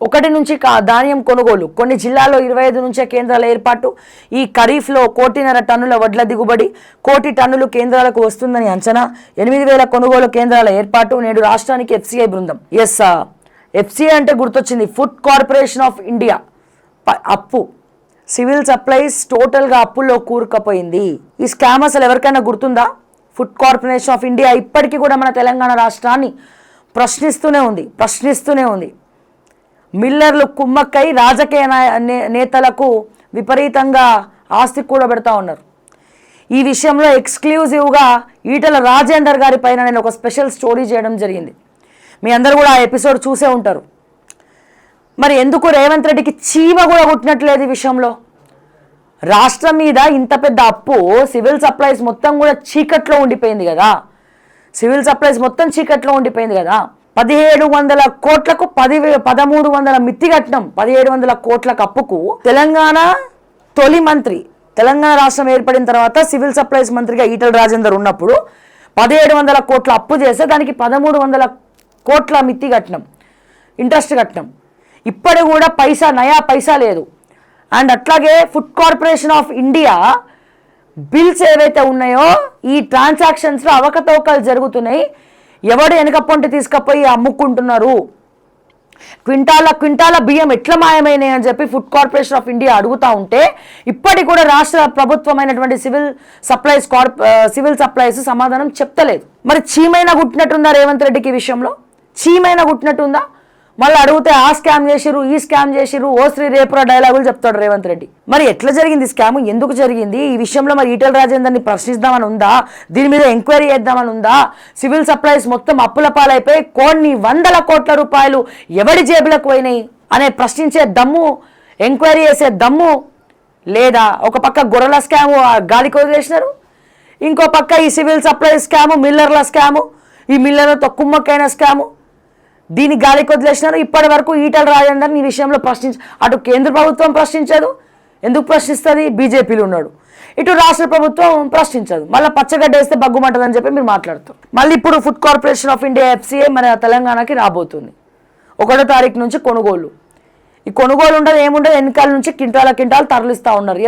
ఒకటి నుంచి ధాన్యం కొనుగోలు, కొన్ని జిల్లాల్లో 25 నుంచే కేంద్రాల ఏర్పాటు, ఈ ఖరీఫ్లో 1.5 టన్నుల వడ్ల దిగుబడి, 1 కోటి టన్నులు కేంద్రాలకు వస్తుందని అంచనా, 8,000 కొనుగోలు కేంద్రాల ఏర్పాటు, నేడు రాష్ట్రానికి ఎఫ్సిఐ బృందం. ఎఫ్సిఐ అంటే గుర్తొచ్చింది, ఫుడ్ కార్పొరేషన్ ఆఫ్ ఇండియా. అప్పు, సివిల్ సప్లైస్ టోటల్గా అప్పుల్లో కూరుకుపోయింది. ఈ స్కామ్ అసలు ఎవరికైనా గుర్తుందా? ఫుడ్ కార్పొరేషన్ ఆఫ్ ఇండియా ఇప్పటికీ కూడా మన తెలంగాణ రాష్ట్రాన్ని ప్రశ్నిస్తూనే ఉంది. మిల్లర్లు కుమ్మక్కై రాజకీయ నేతలకు విపరీతంగా ఆస్తి కూడబెడతా ఉన్నారు. ఈ విషయంలో ఎక్స్క్లూజివ్గా ఈటల రాజేందర్ గారి పైన నేను ఒక స్పెషల్ స్టోరీ చేయడం జరిగింది. మీ అందరూ కూడా ఆ ఎపిసోడ్ చూసే ఉంటారు. మరి ఎందుకు రేవంత్ రెడ్డికి చీమ కూడా పుట్టినట్లేదు ఈ విషయంలో? రాష్ట్రం మీద ఇంత పెద్ద అప్పు, సివిల్ సప్లైస్ మొత్తం కూడా చీకట్లో ఉండిపోయింది కదా. 1700 కోట్లకు 1300 మిత్తి కట్టినాం. 1700 కోట్లకు అప్పుకు తెలంగాణ తొలి మంత్రి, తెలంగాణ రాష్ట్రం ఏర్పడిన తర్వాత సివిల్ సప్లైస్ మంత్రిగా ఈటల రాజేందర్ ఉన్నప్పుడు 1700 కోట్ల అప్పు చేస్తే దానికి 1300 కోట్ల మిత్తి కట్టినాం, ఇంట్రెస్ట్ కట్టినాం. ఇప్పటి కూడా నయా పైసా లేదు. అండ్ అట్లాగే food corporation of India bills ఏవైతే ఉన్నాయో ఈ ట్రాన్సాక్షన్స్లో అవకతవకలు జరుగుతున్నాయి. ఎవడు వెనకపొంటి తీసుకుపోయి అమ్ముకుంటున్నారు, క్వింటాల బియ్యం ఎట్లా మాయమైనాయి అని చెప్పి ఫుడ్ కార్పొరేషన్ ఆఫ్ ఇండియా అడుగుతూ ఉంటే ఇప్పటికి కూడా రాష్ట్ర ప్రభుత్వమైనటువంటి సివిల్ సప్లైస్ సమాధానం చెప్తలేదు. మరి చీమైనా గుట్టినట్టుందా రేవంత్ రెడ్డికి? ఈ విషయంలో చీమైనా గుట్టినట్టుందా? మళ్ళీ అడిగితే ఆ స్కామ్ చేసిరు, ఈ స్కామ్ చేసిరు, ఓ శ్రీ రేపురా డైలాగులు చెప్తాడు రేవంత్ రెడ్డి. మరి ఎట్లా జరిగింది స్కామ్, ఎందుకు జరిగింది? ఈ విషయంలో మరి ఈటల రాజేందర్ని ప్రశ్నిద్దామని ఉందా? దీని మీద ఎంక్వైరీ చేద్దామని ఉందా? సివిల్ సప్లైస్ మొత్తం అప్పుల పాలైపోయి కొన్ని 100 కోట్ల రూపాయలు ఎవడి జేబులకు పోయినాయి అనే ప్రశ్నించే దమ్ము, ఎంక్వైరీ చేసే దమ్ము లేదా? ఒక పక్క గొర్రెల స్కాము గాలికి వదిలేసినారు, ఇంకో పక్క ఈ సివిల్ సప్లైస్ స్కాము, మిల్లర్ల స్కాము, ఈ మిల్లర్లతో కుమ్మక్కైన స్కాము, దీన్ని గాలికి వదిలేసినారు. ఇప్పటి వరకు ఈటల రాజేందర్ని ఈ విషయంలో అటు కేంద్ర ప్రభుత్వం ప్రశ్నించదు. ఎందుకు ప్రశ్నిస్తుంది? బీజేపీలో ఉన్నాడు. ఇటు రాష్ట్ర ప్రభుత్వం ప్రశ్నించదు. మళ్ళీ పచ్చగడ్డ వేస్తే బగ్గుమంటదని చెప్పి మీరు మాట్లాడుతారు. మళ్ళీ ఇప్పుడు food corporation of India FCI మన తెలంగాణకి రాబోతుంది. 1వ తారీఖు నుంచి కొనుగోలు. ఈ కొనుగోలు ఉండదు, ఏముండదు, వెనకాల నుంచి కింటాలు తరలిస్తూ ఉన్నారు.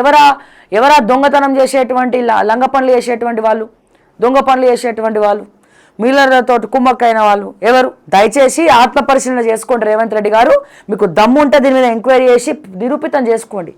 ఎవరా దొంగతనం చేసేటువంటి, లంగ పనులు చేసేటువంటి వాళ్ళు, దొంగ పనులు చేసేటువంటి వాళ్ళు, మిల్లర్లతో కుమ్మక్కైన వాళ్ళు ఎవరు? దయచేసి ఆత్మ పరిశీలన చేసుకోండి రేవంత్ రెడ్డి గారు. మీకు దమ్ము ఉంటే దీని మీద ఎంక్వైరీ చేసి నిరూపితం చేసుకోండి.